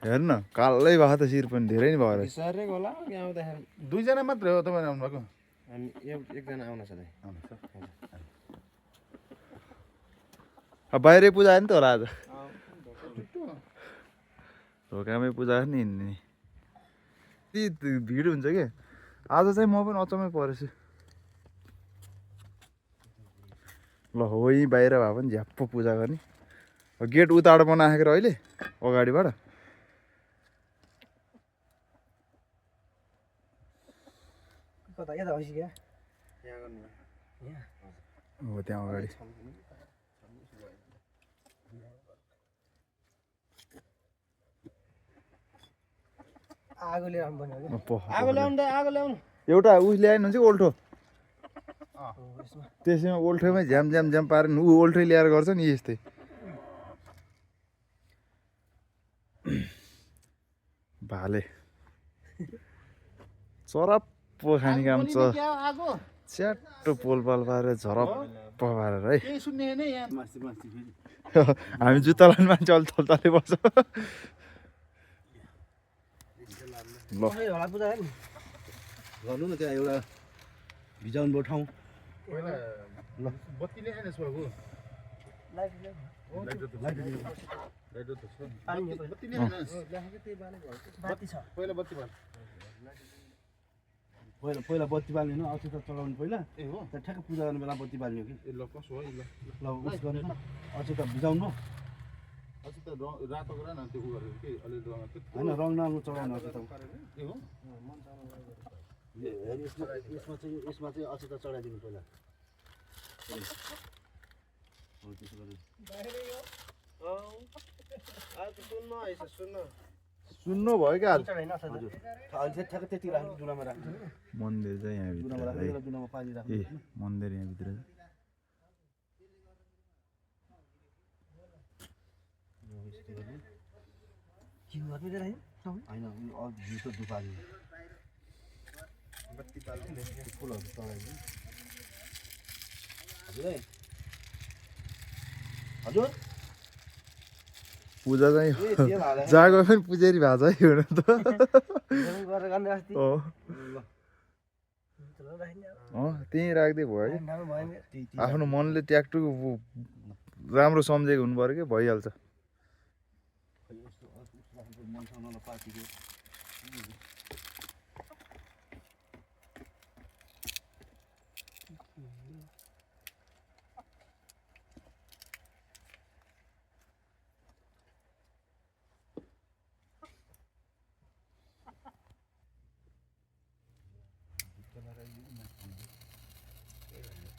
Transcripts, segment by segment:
हेर्न कालै भएको त शिर पनि धेरै नै भयो रहेछ। बिसारेको होला यहाँ आउँदाखेरि। दुईजना मात्रै हो तपाईँ आउनु भएको? हामी एकजना आउन छ दाइ। बाहिरै पूजा नि त होला आज। ढोकामै पूजा नि हिँड्ने यति भिड हुन्छ कि आज चाहिँ म पनि अचम्मै परेछु। ल हो यहीँ बाहिर भए पनि झ्याप्प पूजा गर्ने। गेट उताबाट बनाएको अहिले अगाडिबाट कता यता होइस क्या यहाँ गर्नु हो त्यहाँ अगाडि आगो लिएर आउनु पर्ने हो आगो ल्याउनु दाइ आगो ल्याउनु। एउटा उस ल्याएन चाहिँ ओल्ठो त्यसैमा ओल्ठोमै झ्याम झ्याम झ्याम पारेर ऊ ओल्ठै ल्याएर गर्छ नि यस्तै। भाले चरप्प खाने काम छ। च्याट्टो पोलपाल पारेर झरप्प पारेर है। केही सुन्ने नै यहाँ हामी जुत्ता लाने मान्छे अलि तलतलै बस्छ। ल होला पूजा गर्नु गर्नु न त्यहाँ एउटा भिजाउनु भयो ठाउँ। पहिला ल बत्ती ल्याएन यसको लाइट ल्याउ लाइट त छ पानी हो बत्ती ल्याएन बाती छ पहिला बत्ती बाल पहिला बत्ती बाल्ने न अक्षता चलाउनु पहिला। ए हो त्यहाँ ठ्याक्क पूजा गर्ने बेला बत्ती बाल्ने हो कि। ए ल कसो हो ल ल उस गर्नु न अक्षता भिजाउनु अझ त रातो गर न त्यो उ गरेर के अलिअलि रङ होइन रङ नराम्रो चलाउनु अक्षता। ए हो यसमा चाहिँ अक्षता चढाइदिनु पहिला। सुन्नु भयो क्या आज चढाइन सधैँ हजुर अहिले चाहिँ ठ्याक्क त्यति राख्नु जुनामा राख्नु। मन्दिर चाहिँ यहाँभित्र जुनामा है। राख्नु जुनामा पानी राख्नु। ए मन्दिर यहाँभित्र के गर्नु जरा होइन घिउ त दुपाल्नु बत्ती बाल्नु फुलहरू चढाइदिनु। हजुर है हजुर पूजा चाहिँ ए तेल हालेर जागो पनि पुजेरी भएको छ है हुन त। गरेर गर्ने अस्ति हो चलो राख्ने त्यहीँ राख्दै भयो कि राम्रो भयो नि आफ्नो मनले ट्याक्टु राम्रो सम्झेको हुनु पऱ्यो कि भइहाल्छ। पार्टीको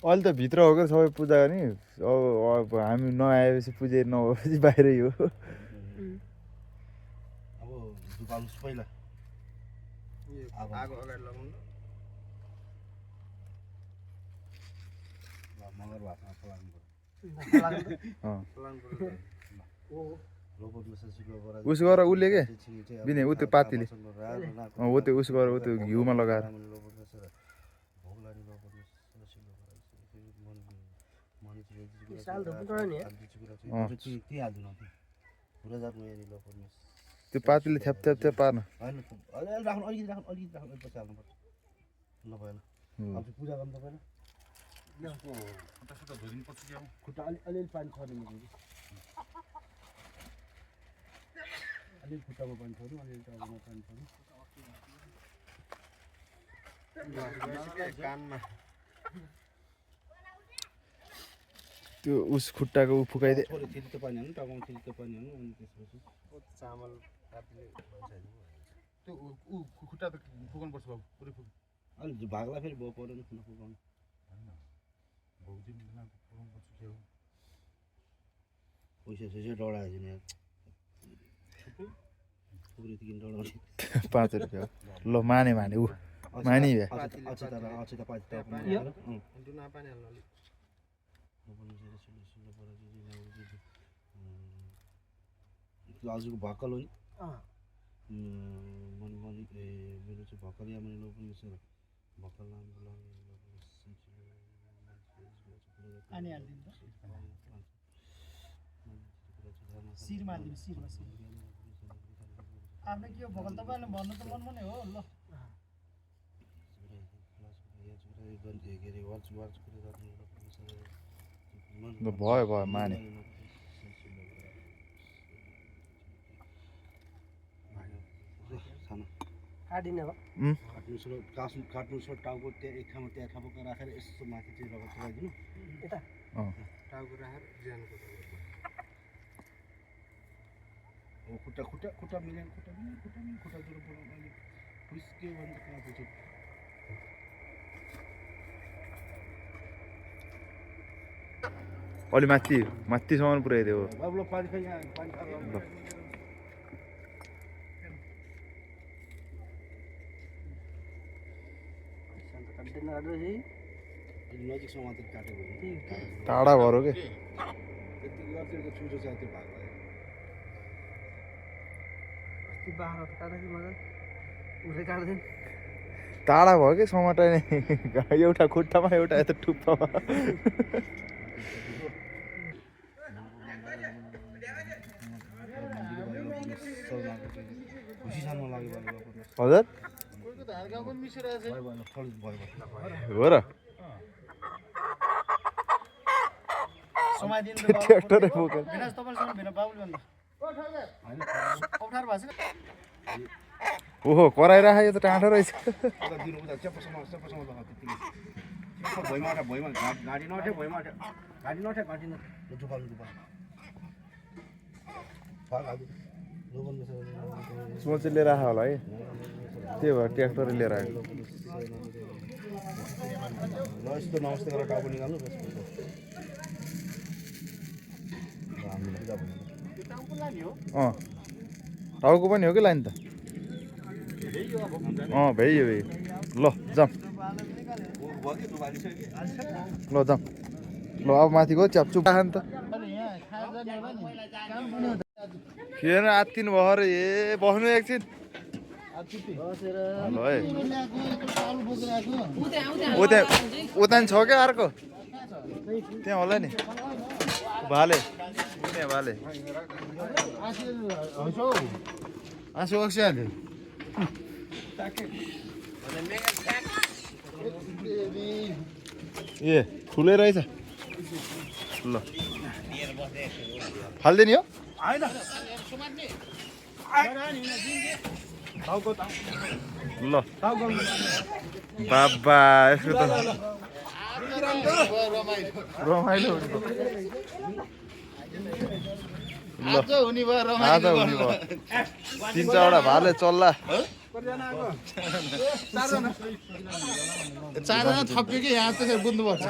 अहिले त भित्र हो क्या सबै पूजा गर्ने। अब हामी नआएपछि पुजेरी नभएपछि बाहिरै हो। अब दुपाल्नुहोस् पहिला आगो अगाडि लगाउनु मगर भातमा चलाउनु पर्यो। उस गरेर उसले के बिने ऊ त्यो पातीले हो त्यो उस गरेर ऊ त्यो घिउमा लगाएर साल धुप्नु पर्यो नि त्यो पातीले थ्याप थ्याप थ्याप पार्न राख्नु अलिकति राख्नु अलिकति राख्नु पछि हाल्नु पर्छ। ल भएन अब चाहिँ पूजा गर्नु तपाईँलाई खुट्टा सुट्टा धोइदिनुपर्छ कि अब खुट्टा अलिअलि पानी छर्नु मिल्छ। अलिअलि खुट्टामा पानी छर्नु अलिअलि टाउकोमा पानी छर्नु। कानमा त्यो उस खुट्टाको ऊ फुकाइदिए थोरै थिलितो पानी हाल्नु टाउकोमा थिलितो पानी हाल्नु अनि त्यसपछि चामल पातीले त्यो ऊ खुट्टा त फुकाउनुपर्छ बाबु पुरै फुक अलि भागलाई फेरि भयो पऱ्यो नि खुट्टा फुकाउनु। भौजी फुकाउनुपर्छ के हो पैसा सैसा डढाएछ नि थुप्रैदेखि डढाउने 5 रुपियाँ ल माने माने ऊ माने भ्या अक्षता पाती टाउकोमा दुना पानी हाल्नु अलिक हजुरको भक्कल हो नि मेरो चाहिँ भक्कल या मैले लोपन सर भक्कल पानी हाल्दिनु त शिरमा हाल्दिनु शिरमा आफ्नो के हो भगल तपाईँले भन्नु त मन पनि हो ल भयो माने काटिने हो काट्नु छ टाउको त्यहाँ एक ठाउँमा त्यहाँ ठाउँमा राखेर यस्तो माथि चाहिँ रगत चलाइदिनु यता टाउको राखेर ज्यानको खुट्टा खुट्टा खुट्टा मिलेन खुट्टा जोड्नु पर्यो अहिले पुलिस के भन्छ कहाँ पुग्छ अलि माथिसम्म पुऱ्याइदियो अब ल पानी खाइ यहाँ पानी खायो नजिकसम्म मात्रै काटेको टाढा भएर के यति गर्छ छुटो छ त्यो भाग अस्ति बाह्र काट्दै मजा उसले काट्दैन टाढा भयो कि समाटाइ एउटा खुट्टामा एउटा यता टुप्पामा खुसी छान्नु लाग्यो हजुर कोहीको त हालका पनि मिसिरहेछ हो र समाइदिनु ट्र्याक्टरै बोकेर विनाश तपाईँसँग भिन्न बाबुले भन्दा अप्ठ्यारो भएको छ ओहो कराइराख्यो यो त टाँटो रहेछ दिनु उता चेप्पोसम्म त्यतिकै भुइँमा गाडी नउठ्यो भुइँमा गाडी नउठ्यो गाडी दुपाल्नु सोच लिएर आएको होला है त्यही भएर ट्र्याक्टरै लिएर आयो ल यस्तो नमस्ते गरेर टाउको निकाल्नु टाउको पनि हो कि लाइन त भ्याइयो ल जाउँ ल जाउँ ल अब माथि गयो च्यापचुप खान त किन आत्तिनु भयो अरे ए बस्नु एकछिन ल है उता छ क्या अर्को त्यहाँ होला नि भाले आँसु अक्सिहाल्यो ए ठुलै रहेछ ल फाल्दिने हो ल बाबा यसको त रमाइलो आज हुने भयो 3-4वटा भाले चल्ला चारजना थप्यो कि यहाँ त्यसरी बुझ्नुपर्छ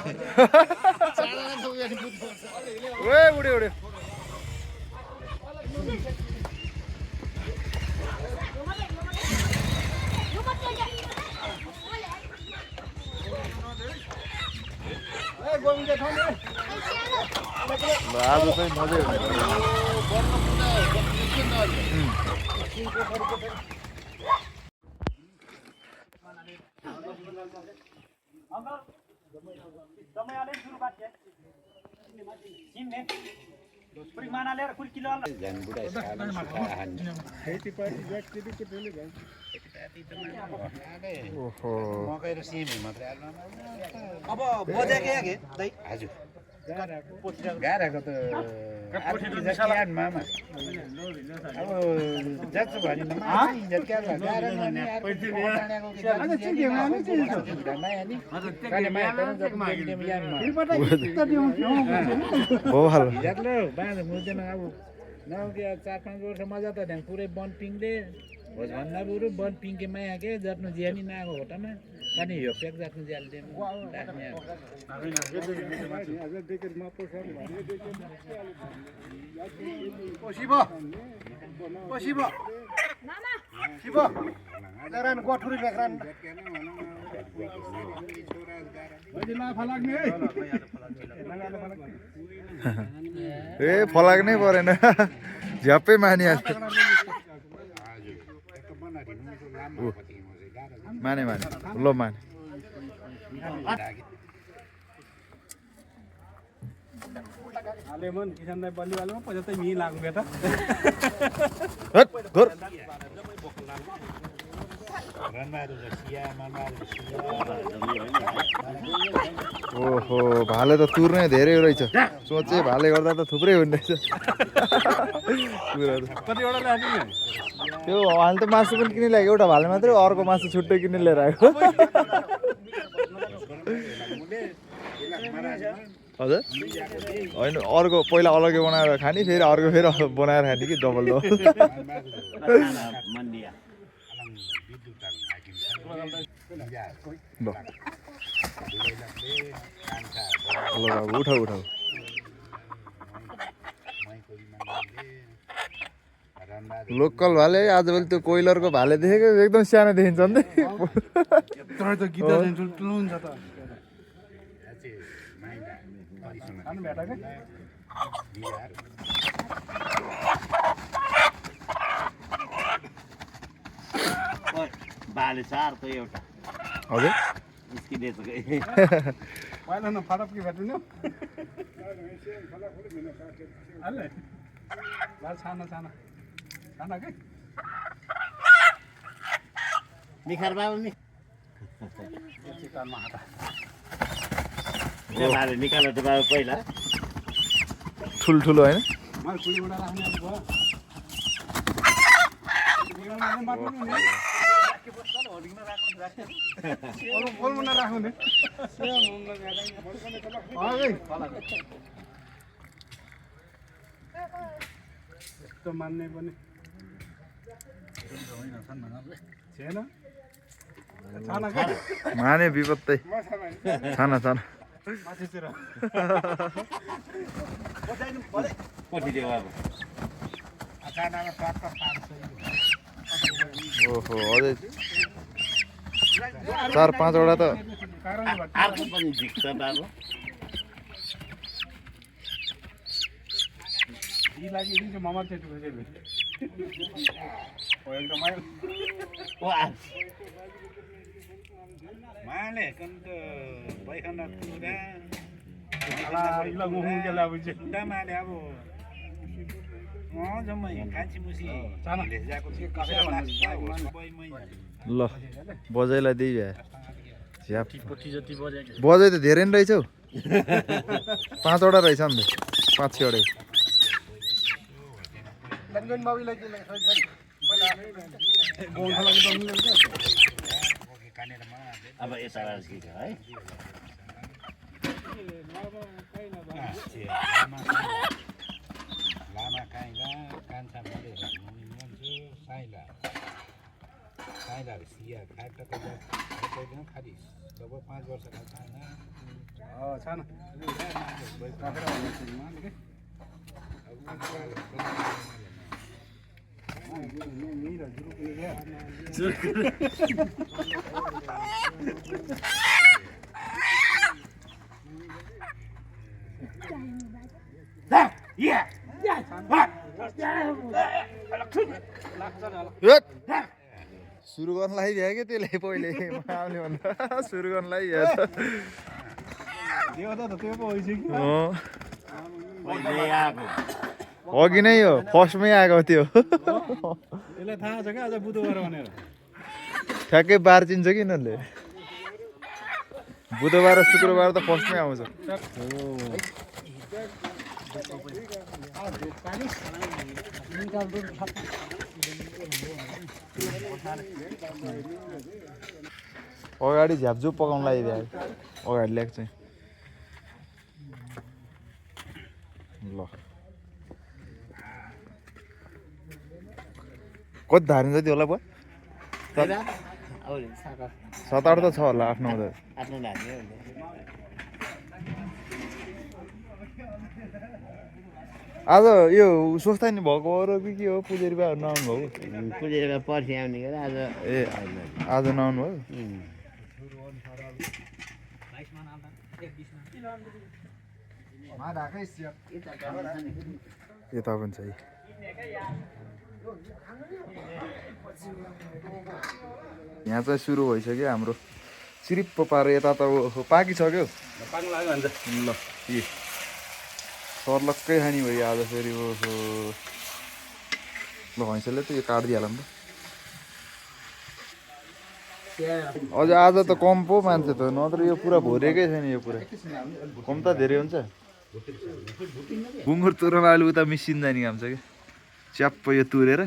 उड्यो आज चाहिँ मजै मकै र सिमी मात्रै अब बजाके के दाइ हजुर गाह्रो त क्यानमा अब जान्छ भने नौके 4-5 वर्ष मजा त ढ्याङ पुरै वन पिङले भन्दा बरु वन पिङके माया के जट्नु ज्यानी नागो होटमा अनि यो पेक जट्नु ज्याल दे ए फलाग्नै परेन झ्याप्पै मानिहाल्छ माने ल माने किसान बल्ली वालोमा पैसा त मिहि लाग्नु बेटा हट घर ओहो भाले त तुर्ने धेरै रहेछ सोचे भाले गर्दा त थुप्रै हुने रहेछ कुराहरू कतिवटा ल्याएको नि त्यो अहिले त मासु पनि किनिरहेको एउटा भाले मात्रै अर्को मासु छुट्टै किनेर लिएर आएको हजुर होइन अर्को पहिला अलग्गै बनाएर खाने फेरि अर्को फेरि बनाएर खाने कि डबल डबल ल बाबु उठाउ उठाउ लोकल भाले आजभोलि त्यो कोइलरको भाले देखेको एकदम सानो देखिन्छ नि तर त गीता चाहिँ ठुल्ठुलो हुन्छ त खानु भेटा के बाले चार त एउटा हजुर निस्किँदैछ कि पहिला न फटक के भेट्नु अले ला छाना छाना छाना के निखार बाबु नि चिकनमा हाता बाले निकाल्नु त बाबु पहिला ठुल्ठुलो होइन मलाई कुलीबाट राख्ने भयो कुलीबाट मात्नु नि बोल मुना राख्नु नि यस्तो मान्ने पनि छैन छाना के माने विपत्तै छाना छाना माथितिर कति दियो बाबु छानामा टक्क पार्छ ओहो अझै 4-5 वटा त अर्को पनि झिक्छ बाबु यी लागि यिनको मामा चाहिँ ठुलो हो एकदम ओ माले कंत पैखाना पुरा ala ila ngomong ke la buje माले अब जम्मै कान्छी मुसी sana ल्याएको के काफे ल बजाइलाई दिइ भ्या झ्याप बजाइ त धेरै नै रहेछ हौ 5 वटा रहेछ नि त 5-6 वटा लन्डन बाबुलाई के लाग्छ पहिला गोन्थला के दम्नु के अब यता राजकीय है लामा काइला कान्छा मरे भन्नुहुन्छ साइला साइला सिया खाटक दिन खाली जब 5 वर्ष का छाना छाना सुरु गर्न लागिभ्या कि त्यसले पहिले आउने भन्दा सुरु गर्न लागिभ्या त त्यो पो होइछ कि पहिले आएको अघि नै हो फर्स्टमै आएको त्यो यसलाई थाहा छ क्या आज बुधबार भनेर ठ्याक्कै बार चिन्छ कि यिनीहरूले बुधबार र शुक्रबार त फर्स्टमै आउँछ अगाडि झ्यापझुप पकाउनु लागि अगाडि ल्याएको चाहिँ ल कति धारिन्छ त्यो होला भयो 7-8 त छ होला 8-9 त आफ्नो लाग्यो आज यो स्वस्थ नि भएको हो र के हो पुजेरी बाहरू नआउनु भएको पुजेर पर्सि आउने के आज ए आज नआउनु भयो यता पनि छ यहाँ चाहिँ सुरु भइसक्यो हाम्रो सिरिप्प पारेर यता त पाकिसक्यो ल ए सर्लक्कै खाने भयो आज फेरि ओहो ल भैँसले त यो काटिदिइहाल नि त अझ आज त कम पो मान्छे त नत्र यो पुरा भरिएकै छैन यो पुरा कम त धेरै हुन्छ बुङ्गुर तुरेर अहिले उता मिसिन जाने काम छ कि च्याप्प यो तुरेर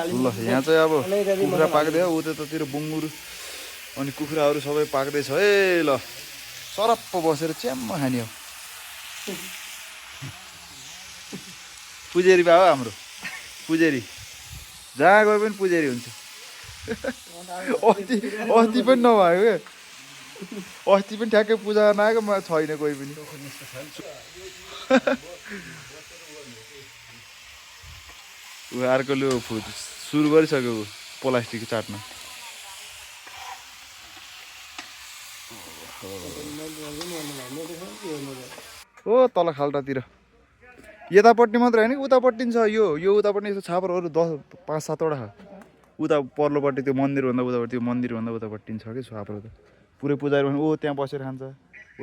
ल यहाँ चाहिँ अब कुखुरा पाक्दै हो उतातिर बुङ्गुर अनि कुखुराहरू सबै पाक्दैछ है ल सरप्प बसेर च्याम्म खाने हो पुजेरी बा हो हाम्रो पुजेरी जहाँ गए पनि पुजेरी हुन्छ अस्ति पनि नभएको क्या अस्ति पनि ठ्याक्कै पूजा नआएको म छैन कोही पनि ऊ अर्कोले सुरु गरिसक्यो प्लास्टिक चाट्न ओ तल खाल्टातिर यतापट्टि मात्रै होइन उतापट्टि छ यो उतापट्टि यस्तो छापरहरू 5-7वटा उता पल्लोपट्टि त्यो मन्दिरभन्दा उतापट्टि त्यो मन्दिरभन्दा उतापट्टि छ कि छापरहरू पुरै पुजारी ओ त्यहाँ बसेर खान्छ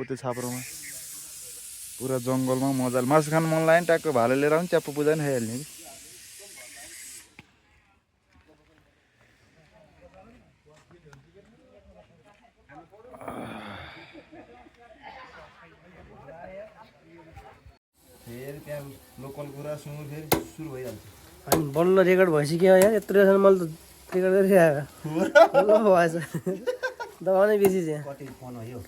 ओ त्यो छापरमा पुरा जङ्गलमा मजाले मासु खानु मन लाग्यो नि ट्याक्क भाले लिएर आउनु च्याप्प पूजा नि खाइहाल्ने कि फेरि त्यहाँ लोकल कुरा सुँगुर फेरि सुरु भइहाल्छ अनि बल्ल रेकर्ड भइसक्यो यार यत्रो बेलासम्म मैले त रेकर्ड गरिरहेको भएछ दबाउनै बेसी चाहिँ कति फोन हो यो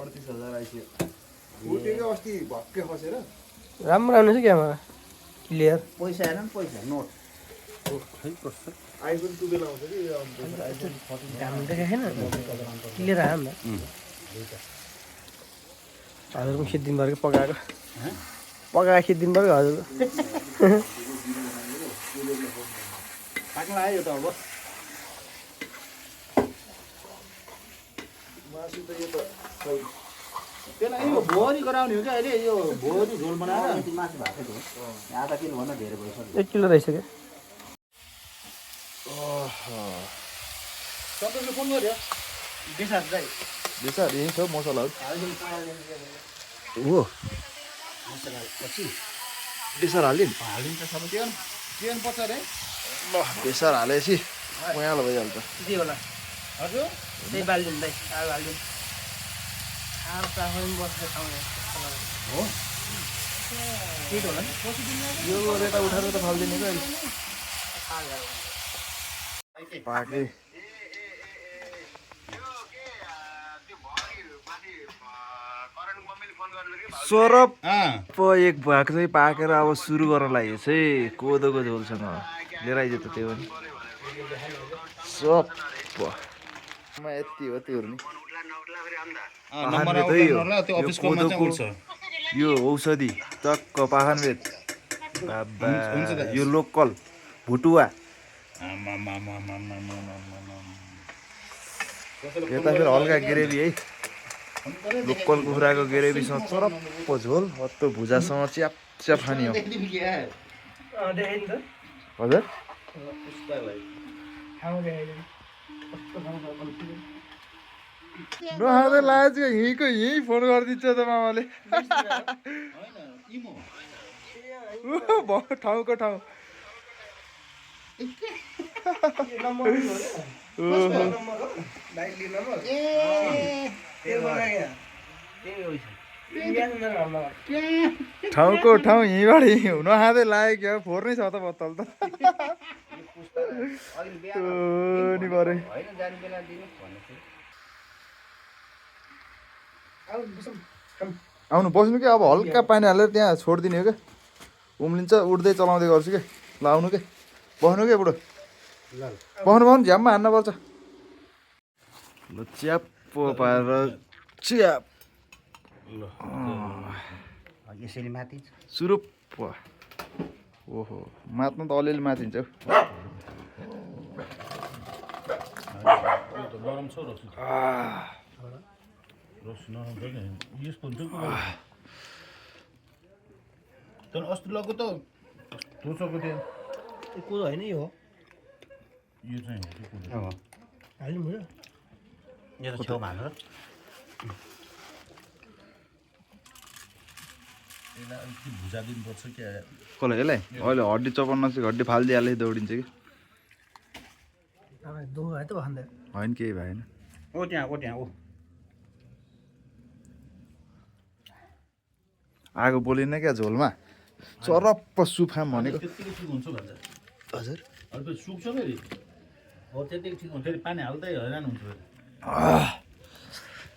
38,000 आइसक्यो उठेको अस्ति भक्कै खसेर राम्रो आउने छ क्यामेरा क्लियर पैसा हेर न पैसा नोट आइफोन 12 आउँछ कि राम्रो देखाएन क्लियर आयो नि त हजुर पनि खिचिदिनुभयो पकाएको खिचिदिनुभयो हजुर पाक्न लाग्यो यो त अब मासु त यो त त्यसलाई यो भोरी गराउने हो क्या अहिले यो भोरी झोल बनाएर मासु भएको थियो आधा किलो भन्दा धेरै भइसक्यो 1 किलो रहेछ क्या तपाईँले फोन गर्यो बेसार चाहिँ बेसार यही छ मसलाहरू हो बेसार हालिदिउँ हालिन्छ सबै त्यो चिकन पर्छ अरे ल बेसार हालेपछि मयालो भइहाल्छ के होला हजुर त्यही बालिदिनु दाइ आलु हालिदिनु आलु चाफा पनि बसेर खाउने हो के होला नि यो रेटा उठाएर त फाल्दिने क्या पाके सरप एक भाग चाहिँ पाकेर अब सुरु गर्न लागि चाहिँ कोदोको झोलसँग लिएर आइज त त्यो पनि सप यति हो त्यो यो औषधि टक्क पाखनबेद यो लोकल भुटुवा यता फेरि हल्का ग्रेभी है लोकल कुखुराको ग्रेभीसँग चरप्प झोल हत्तो भुजासँग च्याप च्याप खाने हो हजुर नखाँदै लागेको यहीँको यहीँ फोन गरिदिन्छ त मामाले ठाउँको ठाउँ ठाउँको ठाउँ यहीँबाट यहीँ हुन खाँदै लाग्यो क्या फोहोर नै छ त बत्तल त नि परे आउनु बस्नु कि अब हल्का पानी हालेर त्यहाँ छोडिदिने हो क्या उम्लिन्छ उठ्दै चलाउँदै गर्छु क्या ल आउनु के बस्नु के बुढो बस्नु झ्याममा हान्नुपर्छ ल च्याप्प पारेर च्याप ल यसरी माथि सुरुप्प ओहो मात्नु त अलिअलि माथिन्छ हौ नरम छ रस नरम छ नि यस्तो हुन्छ तर अस्ति लगेको त दोस्रोको थियो कोदो होइन यो हो यो चाहिँ हाल्नु यो त छेउमा हाल्नु र यसलाई अलिकति भुजा दिनुपर्छ क्या कसलाई यसलाई अहिले हड्डी चपाउन नसके हड्डी फालिदिइहाले दौडिन्छ कि अब दुःख भयो त भन्दै होइन केही भएन ओ त्यहाँ ओ आगो बोलिन क्या झोलमा चरप्प सुप खाम भनेको त्यत्तिकै ठिक हुन्छ भन्छ हजुर अहिले त सुक्छ फेरि हो त्यत्तिकै ठिक हुन्छ फेरि पानी हाल्दै हैरान हुन्छ फेरि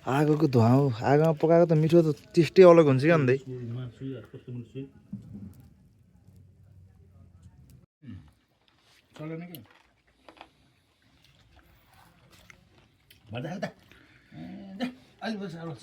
आगोको धुवा हो आगोमा पकाएको त मिठो त टेस्टै अलग हुन्छ क्या अन्त कस्तो मिठो चलेन कि भन्दा अहिले